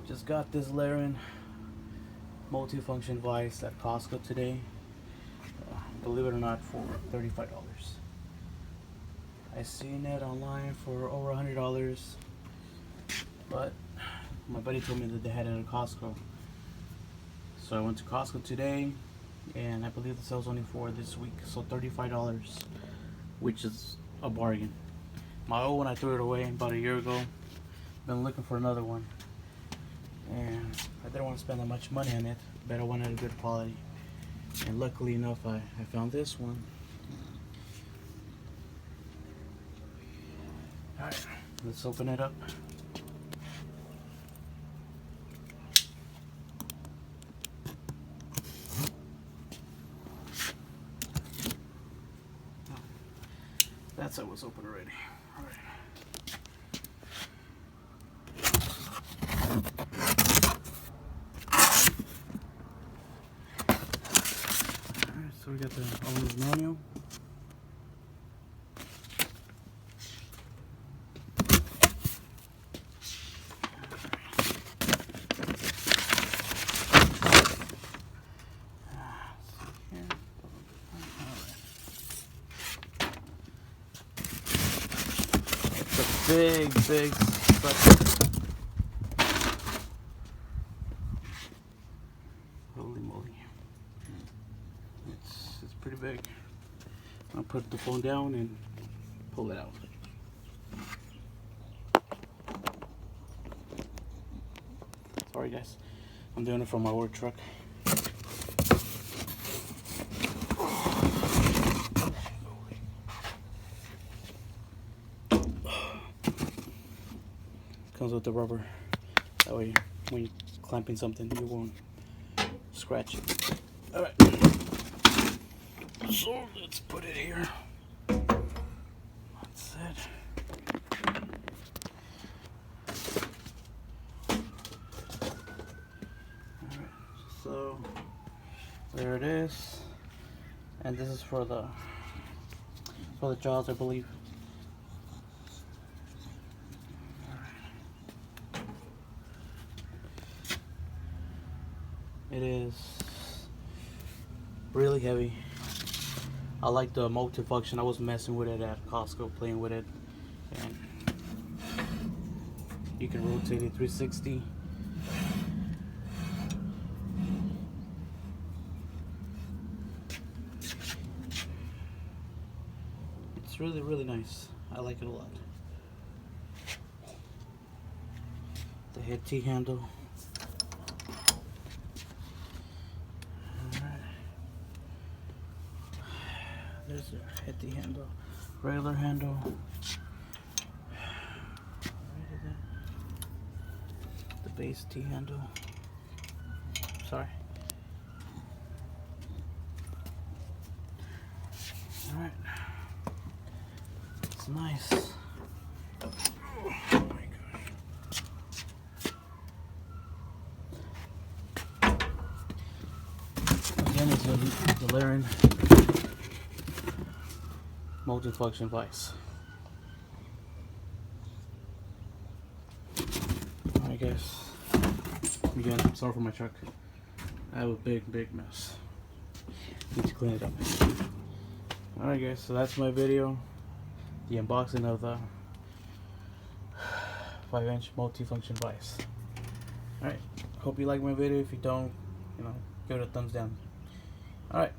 Just got this Larin multifunction vise at Costco today. Believe it or not, for $35. I seen it online for over $100, but my buddy told me that they had it at Costco. So I went to Costco today, and I believe the sale's only for this week, so $35, which is a bargain. My old one, I threw it away about a year ago. Been looking for another one, and I didn't want to spend that much money on it, but I wanted a good quality. And luckily enough, I found this one. Alright, let's open it up. That's how it was open already. Alright. So we got the owner's manual. It's a big sucker. Holy moly. It's pretty big. I'll put the phone down and pull it out. Sorry guys, I'm doing it from my work truck. Comes with the rubber. That way when you're clamping something, you won't scratch it. Alright. So let's put it here. That's it. Alright, so there it is. And this is for the jaws, I believe. It is really heavy. I like the multi-function. I was messing with it at Costco, playing with it, and you can rotate it 360. It's really nice. I like it a lot. The head T handle. There's a head T handle, regular handle. The base T handle. Sorry. Alright. It's nice. Oh my gosh. Again, it's the Larin multifunction vise. Alright guys, again, sorry for my truck. I have a big mess. Need to clean it up. Alright guys, so that's my video. The unboxing of the 5-inch multifunction vise. Alright, hope you like my video. If you don't, give it a thumbs down. Alright.